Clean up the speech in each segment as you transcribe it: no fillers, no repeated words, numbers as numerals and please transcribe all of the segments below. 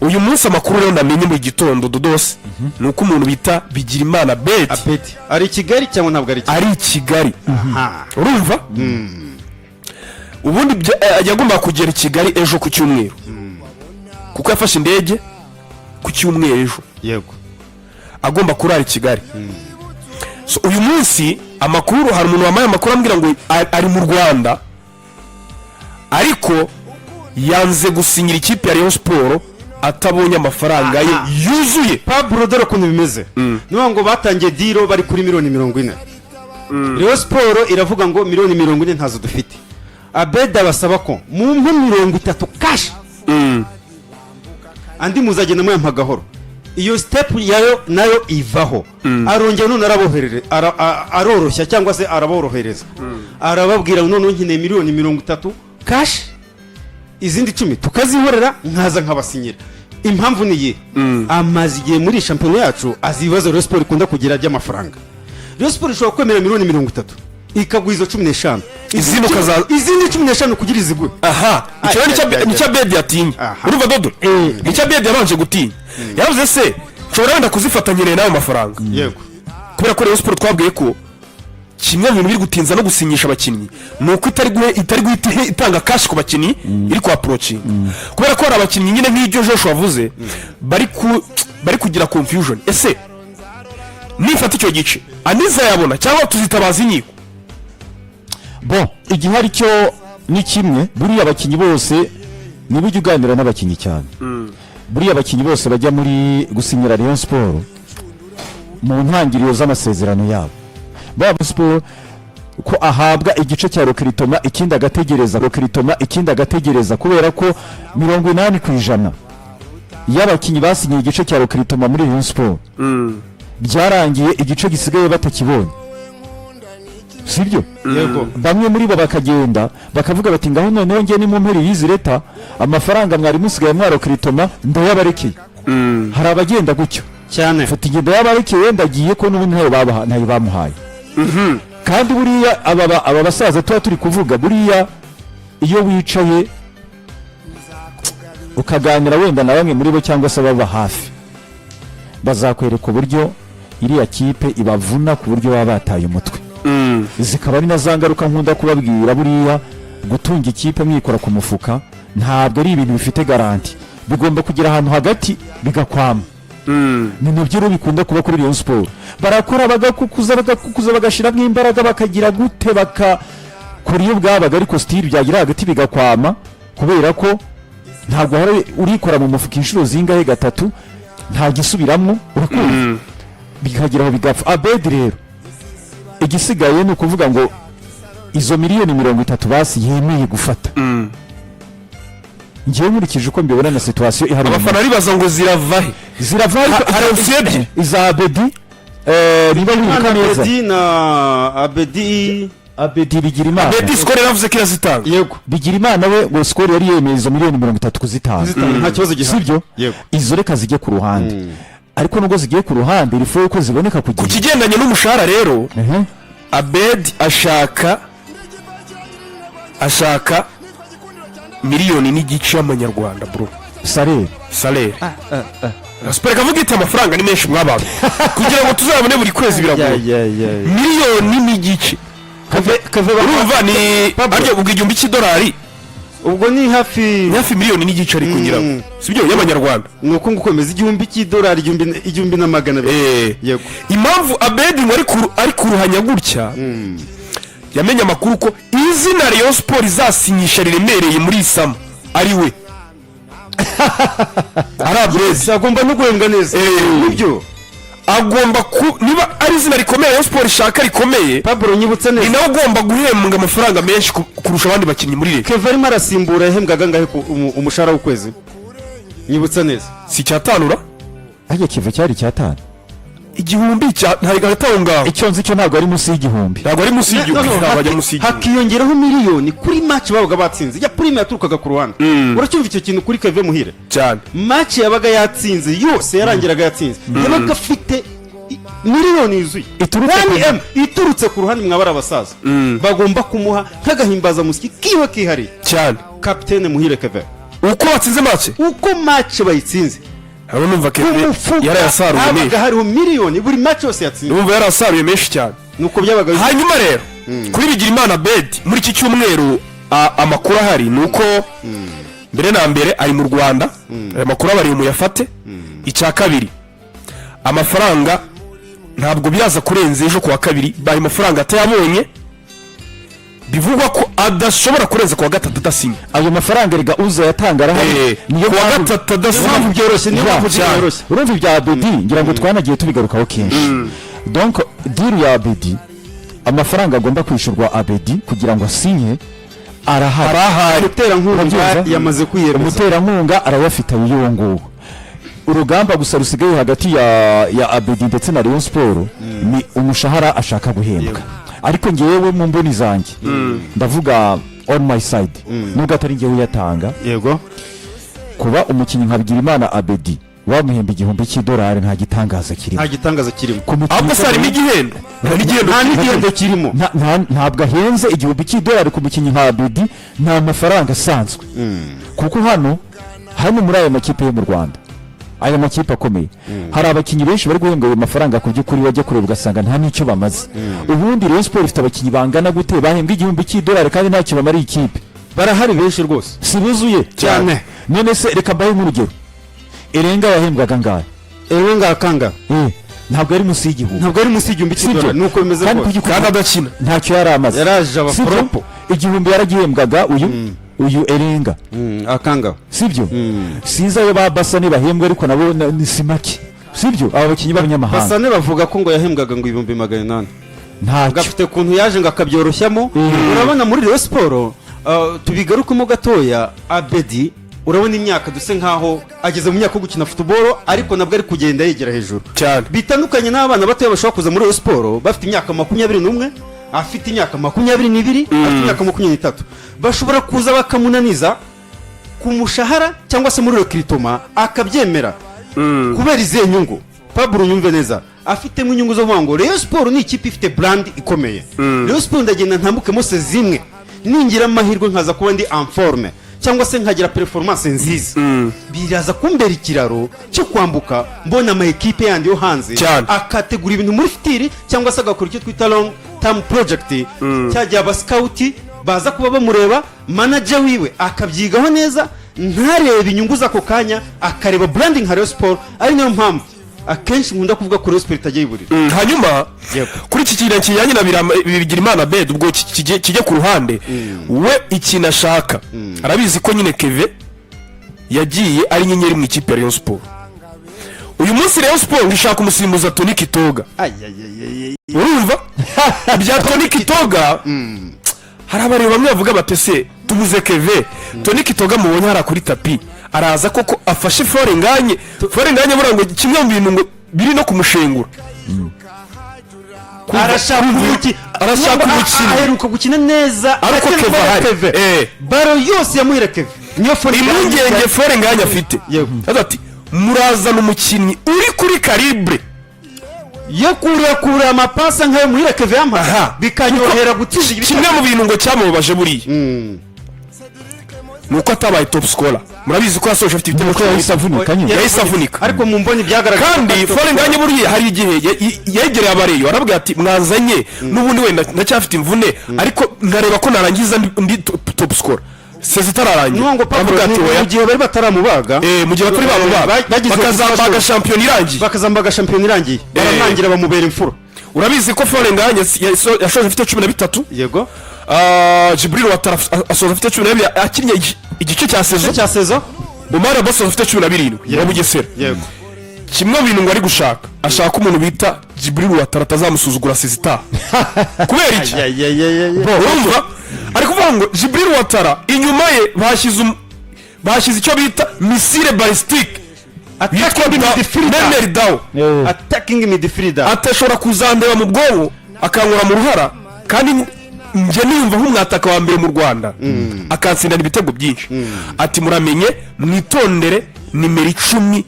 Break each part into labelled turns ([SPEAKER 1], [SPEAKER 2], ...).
[SPEAKER 1] uyu munsi amakuru rero ndamenye mu gitondo dodose nuko umuntu bita Bigirimana
[SPEAKER 2] Abeddy ari Kigali cyangwa ntabwo
[SPEAKER 1] ari Kigali urumva ubundi yagomba kugera i Kigali ejo ku cyumweru kuko yafashe indege ku cyumweru ejo
[SPEAKER 2] yego
[SPEAKER 1] agomba kurara i Kigali so uyu munsi amakuru hari umuntu wamaye amakuru ambwira ngo ari mu Rwanda ariko yanze gusinyira ikipe ya Rayon Sport atabonye amafaranga ye yuzuye.
[SPEAKER 2] Babura dore ukuntu bimeze niba ngo batangiye diro bari kuri miliyoni 40 Rayon Sport iravuga ngo miliyoni 40 ntazo dufite. Abeddy abasaba ko mu 30 cash andi muzagenda muyampa gahoro iyo step yayo nayo ivaho arongera none araboherere aroroshya cyangwa se araborohereza arababwira none nkeneye miliyoni 30 cash izindi 10 tukazihorera nkaza nkabasinyira. Impamvu niye amazigiye muri championnat yacu azibaza Rayon Sport ikunda kugira by'amafaranga. Rayon Sport ishobora kwemera miliyoni 30 ikagwiza 15
[SPEAKER 1] izindi
[SPEAKER 2] 15 kugira izigwe.
[SPEAKER 1] Aha icyo ni cyo Abeddy atinya urumva dodo icyo Abeddy yabanje gutinya yavuze se nshobora wenda kuzifatanyira nawe amafaranga
[SPEAKER 2] yego
[SPEAKER 1] kubera ko Rayon Sport twabwiye ko kimwe mu bintu biri gutinza no gusinyisha abakinnyi nuko itari guhita itanga cash ku bakinnyi iri ku approaching kubera ko hari abakinnyi nyine nk'ibyo Joshua wavuze bari kugira confusion. Ese nifata icyo gice aniza yabona cyangwa tuzitabaza inyiko
[SPEAKER 3] bon igihari cyo ni kimwe buriya abakinnyi bose niba ujya uganira n'abakinnyi cyane buriya abakinnyi bose bajya muri gusinyira Rayon Sport mu ntangiriro z'amasezerano yabo Babura Sport ko ahabwa igice cya Rokritoma ikindi agategereza kubera ko 80% y'abakinnyi basinyiye igice cya Rokritoma muri Rayon Sport byarangiye igice gisigaye batakibonye sibyo
[SPEAKER 2] yego
[SPEAKER 3] bamwe muri bo bakagenda bakavuga bati ngaho none ngiye ni mu mperi yizi leta amafaranga mwari musigaye mwa Rokritoma ndayabarekeye hari abagenda gutyo
[SPEAKER 2] cyane
[SPEAKER 3] fata igenda yabarekeye ndagiye ko n'ubundi ntayo bamuhaye kandi buriya aba basaza tuba turi kuvuga buriya iyo wicaye ukaganira wenda na bamwe muri bo cyangwa se baba hafi bazakwereka uburyo iriya kipe ibavuna ku buryo baba bataye umutwe zikaba ari na za ngaruka nkunda kubabwira buriya gutunga ikipe mwikora ku mufuka ntabwo ari ibintu bifite garanti bigomba kugira ahantu hagati bigakwama ni nabyo bikunda kuba kuri Rayon Sport barakora bagakukuza bagashiramo imbaraga bakagira gute bakakora iyo bwabaga ariko style byagira hagati bigakwama kubera ko ntabwo hari urikora mu mufuka inshuro zingahe gatatu nta gisubiramo urakumva bikagiraho bigapfa. Abeddy rero igisigaye ni ukuvuga ngo izo miliyoni 30 basi yemeye gufata ngiye nkurikije uko mbibona na situation ihari
[SPEAKER 1] abafana ribaza ngo ziravahe
[SPEAKER 3] hari usebye iza Abeddy niba wibuka neza
[SPEAKER 2] Abeddy na Abeddy
[SPEAKER 3] Bigirimana
[SPEAKER 1] Abeddy score yavuze ko yazitanga
[SPEAKER 2] yego
[SPEAKER 3] Bigirimana we ngo score yari yemeye izo miliyoni 30 kuzitanga
[SPEAKER 2] nta kibazo gihari
[SPEAKER 3] sibyo izo reka zijye ku ruhande ariko nubwo zigiye ku ruhande rifuye ko ziboneka ku
[SPEAKER 1] kigendanye n'umushahara rero Abeddy ashaka miliyoni n'igice y'amanyarwanda bro salaire Sport kavuga ite amafaranga ni menshi mw'abantu kugira ngo tuzabone buri kwezi biragoye miliyoni n'igice urumva ni aryo ubwigumbi cy'idolari
[SPEAKER 2] ubwo ni hafi
[SPEAKER 1] miliyoni n'igice ari kugira sibyo y'amanyarwanda
[SPEAKER 2] nuko ngukomeza igihumbi cy'idolari igihumbi na magana
[SPEAKER 1] yego impamvu Abeddy ari kuruhanya gutya yamenye amakuru ko izina Rayon Sport izasinyisha riremereye muri isama ari we
[SPEAKER 2] Arabeze agomba no guhembwa neza nibyo
[SPEAKER 1] agomba niba ari izina rikomeye Rayon Sport ishaka rikomeye
[SPEAKER 2] Babura nyibutse neza
[SPEAKER 1] ni nawe ugomba guhembwa amafaranga menshi kurusha abandi bakinnyi muri leta.
[SPEAKER 2] Kevin arimo arasimbura yahembwaga ngahe umushahara w'ukwezi nyibutse neza
[SPEAKER 1] si cyatanura
[SPEAKER 3] ajya kiva cyari cyatana
[SPEAKER 1] igihumbi ntari gatonga
[SPEAKER 3] icyo nzi cyo ntabwo ari munsi y'igihumbi
[SPEAKER 1] ntabwo ari munsi y'igihumbi ntabwo munsi y'igihumbi
[SPEAKER 2] hakiyongeraho miliyoni kuri match babaga batsinze ya prime yaturukaga ku ruhande uracyumva icyo kintu kuri Kevin Muhire
[SPEAKER 1] cyane
[SPEAKER 2] match yabaga yatsinze yose yarangiraga yatsinze yabaga afite miliyoni yuzuye iturutse ku ruhande mwabara abasaza bagomba kumuha nk'agahimbaza musiki kiwe kihari
[SPEAKER 1] cyane
[SPEAKER 2] Captain Muhire Kevin
[SPEAKER 1] uko batsinze match
[SPEAKER 2] uko match bayitsinze
[SPEAKER 1] abo numva Kevin yarayasaruye
[SPEAKER 2] habaga
[SPEAKER 1] menshi
[SPEAKER 2] hariho miliyoni buri match yose yatsinze
[SPEAKER 1] numva yarasaruye menshi cyane
[SPEAKER 2] nuko byabaga
[SPEAKER 1] hanyuma rero kuri Bigirimana Abeddy muri iki cyumweru amakuru ahari nuko mbere na mbere ari mu Rwanda amakuru abari mu yafate icya kabiri amafaranga ntabwo byaza kurenza ejo kuwa kabiri bari amafaranga atayabonye bivugwa ko adashobora kurenza kuwa gatatu adasinye
[SPEAKER 3] ayo mafaranga riga uza yatanga arahari
[SPEAKER 1] niyo kuwa gatatu adasinye
[SPEAKER 2] byoroshye niyo byoroshye
[SPEAKER 3] urumva ibya Abeddy ngira ngo twanagiye tubigarukaho kenshi donc deal ya Abeddy amafaranga agomba kwishyurwa Abeddy kugira ngo asinye arahari
[SPEAKER 2] umuterankunga yamaze kwiyemeza
[SPEAKER 3] umuterankunga arayafite uyu nguwo urugamba gusa rusigaye hagati ya Abeddy ndetse na Rayon Sport ni umushahara ashaka guhembwa ariko ngewe mu mboni zanjye ndavuga on my side nubwo atari ngewe uyatanga
[SPEAKER 2] yego
[SPEAKER 3] kuba umukinnyi nka Bigirimana Abeddy wamuhemba $1,000 nta gitangaza kirimo
[SPEAKER 1] ahubwo se harimo igihendo
[SPEAKER 2] nta n'igihendo kirimo
[SPEAKER 3] ntabwo ahenze $1,000 ku mukinnyi nka Abeddy nta mafaranga asanzwe kuko hano muri aya makipe yo mu Rwanda aya makipe akomeye hari abakinnyi benshi bari guhembwa ayo mafaranga ku by'ukuri wajya kureba ugasanga nta n'icyo bamaze ubundi Rayon Sport ifite abakinnyi bangana gute bahembwa $1,000 kandi ntacyo bamariye ikipe
[SPEAKER 2] barahari benshi rwose
[SPEAKER 3] si buzuye
[SPEAKER 2] cyane
[SPEAKER 3] none se reka mbahe nk'urugero Erenga yahembwaga ngahe
[SPEAKER 2] Erenga akanga
[SPEAKER 3] ntabwo ari munsi y'igihumbi
[SPEAKER 2] ntabwo ari munsi y'igihumbi cy'idolari nuko bimeze
[SPEAKER 3] rwose kandi adakina ntacyo yari amaze
[SPEAKER 2] yaraje abaporopo
[SPEAKER 3] igihumbi yaragihembwaga uyu Erenga
[SPEAKER 2] akanga
[SPEAKER 3] sibyo sinzi ayo babasane bahembwa ariko nabo ni simaki sibyo aba bakinnyi b'abanyamahanga
[SPEAKER 2] basane bavuga ko ngo yahembwaga ngo $800
[SPEAKER 3] ntacyo
[SPEAKER 2] gafite kuntu yaje ngo akabyoroshyamo urabona muri Rayon Sport tubigarukemo gatoya Abeddy urabona imyaka duse nkaho ageze mu myaka yo gukina football ariko nabwo ari kugenda yegera hejuru
[SPEAKER 1] cyane
[SPEAKER 2] bitandukanye n'abana bato bashobora kuza muri Rayon Sport bafite imyaka 21 afite imyaka 22 afite imyaka 23 bashobora kuza bakamunaniza ku mushahara cyangwa se muri recruitment akabyemera kubera izihe nyungu Babura unyumve neza afitemo inyungu zo kuvuga ngo Rayon Sport ni ikipe ifite brand ikomeye Rayon Sport ndagenda ntambukemo zimwe ningira amahirwe nkaza kuba ndi en forme cyangwa se nkagira performance nziza biraza kumbera ikiraro cyo kwambuka mbona ama equipe yandi yo hanze akategura ibintu muri fitiri cyangwa se agakora icyo twita long term project cyajya aba scout baza kuba bamureba manager wiwe akabyigaho neza ntareba inyungu z'ako kanya akareba branding Rayon Sport ari nayo mpamvu akenshi nkunda kuvuga ko Rayon Sport itagiye iburira
[SPEAKER 1] hanyuma kuri iki kintu kijyanye na Bigirimana Abeddy ubwo kijye ku ruhande we ikintu ashaka arabizi ko nyine Kevin yagiye ari nyenyeri mu ikipe ya Rayon Sport uyu munsi Rayon Sport ishaka umusimbuza Tony Kitoga urumva bya Tony Kitoga hari abari bamwe bavuga batese tubuze Kevin Tony Kitoga mubonye hari kuri tapi araza koko afashe forenganye burango kimwe mu bintu ngo biri no kumushengura
[SPEAKER 2] arashaka umukino aheruka gukina neza
[SPEAKER 1] ariko Kevin
[SPEAKER 2] baro yose yamuhira Kevin niyo
[SPEAKER 1] impungenge forenganye afite ati murazana umukinnyi uri kuri calibre
[SPEAKER 2] yo kurakura amapasa nkayo muhira Kevin yamaha bikanyohera gutsinda
[SPEAKER 1] kimwe mu bintu ngo cyamubabaje buriya nuko atabaye top scorer murabizi ko yasoje afite ibitego
[SPEAKER 3] ko yahise
[SPEAKER 1] avunika
[SPEAKER 2] ariko mu mboni byagaragaye
[SPEAKER 1] kandi forenganye buriya hari igihe yegereye abareyo arabwira ati mwanzanye n'ubundi wenda ndacyafite imvune ariko ndareba ko narangiza ndi top scorer sezitararangira
[SPEAKER 2] nubwo Babura mu gihe bari bataramubaga
[SPEAKER 1] mu gihe batari bamubaga bakazambaga champion irangiye baramwangira bamubera imfuro urabizi ko forenganye yashoje afite 13
[SPEAKER 2] yego
[SPEAKER 1] Jibril Watara asoza afite 12 akinnye igice cya sezo Bomara Boss afite 17 ya Bugesera
[SPEAKER 2] yego
[SPEAKER 1] kimwe bintu ngo ari gushaka ashaka umuntu bita Jibril Watara atazamusuzugura sezita kubera iki urumva ari kuvuga ngo Jibril Watara inyuma ye bashyize icyo bita missile ballistique
[SPEAKER 2] attacking midfielder
[SPEAKER 1] atashobora kuzandeba mu bwonko akankura mu ruhara kandi nje niyumva nk'umwataka wa mbere mu Rwanda akansindana ibitego byinshi ati muramenye mwitondere nimero 10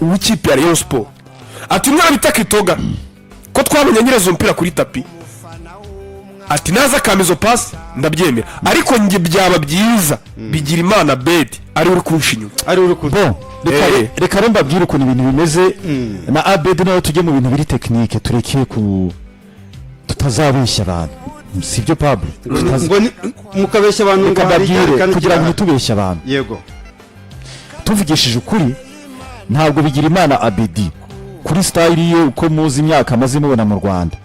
[SPEAKER 1] w'ikipe ya Rayon Sport ati mwana bita Kitoga ko twamenye nyirezo umupira kuri tapi ati naza akamizo pasi ndabyemera ariko njye byaba byiza Bigirimana Abeddy ari uri kunsha inyuma
[SPEAKER 2] ari uri kuza
[SPEAKER 3] reka rero mbabwire ukuntu ibintu bimeze na Abeddy nawe tujye mu bintu biri tekinike tureke tutazabeshya abantu sibyo Pablo
[SPEAKER 2] ngo mukabeshya abantu
[SPEAKER 3] reka mbabwire kugira ngo ntitubeshye abantu
[SPEAKER 2] yego
[SPEAKER 3] tuvugishije ukuri ntabwo Bigirimana Abeddy kuri style ye uko muzi imyaka amaze mubona mu Rwanda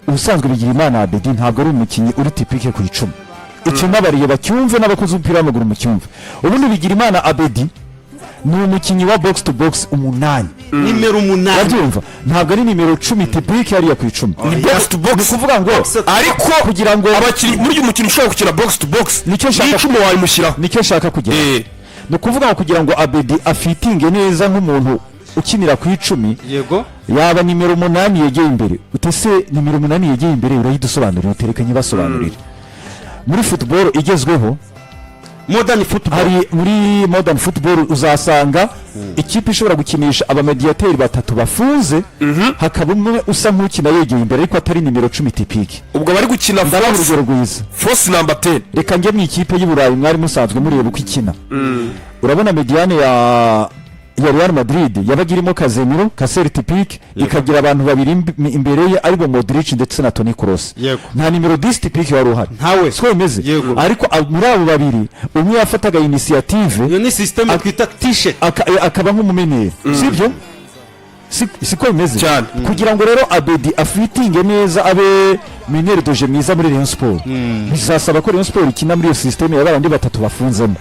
[SPEAKER 3] ubusanzwe Bigirimana Abeddy ntabwo ari umukinnyi uri typique ku icumi icyo nabariye bacyumve n'abakoze umupira w'amaguru mu cyumve ubundi Bigirimana Abeddy ni umukinnyi wa box to box 8
[SPEAKER 2] nimero 8
[SPEAKER 3] babyumva ntabwo ari nimero 10 typique hariya ku icumi
[SPEAKER 1] ni box to box
[SPEAKER 3] kuvuga ngo
[SPEAKER 1] ariko
[SPEAKER 3] kugira ngo
[SPEAKER 1] abakinnyi muri uyu mukino ushobora gukina box to box
[SPEAKER 3] nicyo nshaka
[SPEAKER 1] icumi wayimushyiraho
[SPEAKER 3] nicyo nshaka kugira ni ukuvuga ngo kugira ngo Abeddy afitinge neza nk'umuntu ukinira ku icumi
[SPEAKER 2] yego
[SPEAKER 3] yaba nimero 8 yegeye imbere utese nimero 8 yegeye imbere urayidusobanurira uterekanye basobanurira muri football igezweho
[SPEAKER 2] modern football
[SPEAKER 3] hari muri modern football uzasanga ikipe ishobora gukinisha abamediateri batatu bafunze hakaba umwe usa nk'ukina yegeye imbere ariko atari nimero 10 typique
[SPEAKER 1] ubwo bari gukina
[SPEAKER 3] urugero rwiza
[SPEAKER 1] force number 10
[SPEAKER 3] reka njye mu ikipe y'Uburayi mwari musanzwe mureba uko ikina urabona mediane ya Real Madrid yabaga irimo Casemiro Kaseri typique ikagira abantu babiri imbere ye aribo Modric ndetse na Toni Kroos nta nimero 10 typique wari uhari
[SPEAKER 2] ntawe
[SPEAKER 3] twemeze ariko muri abo babiri umwe yafataga initiative
[SPEAKER 2] iyo ni system twita t-shirt
[SPEAKER 3] akaba nk'umumeneri sibyo siko bimeze kugira ngo rero Abeddy afitinge neza abe meneri doje mwiza muri Rayon Sport bizasaba ko Rayon Sport ikina muri iyo system y'abandi batatu bafunzemo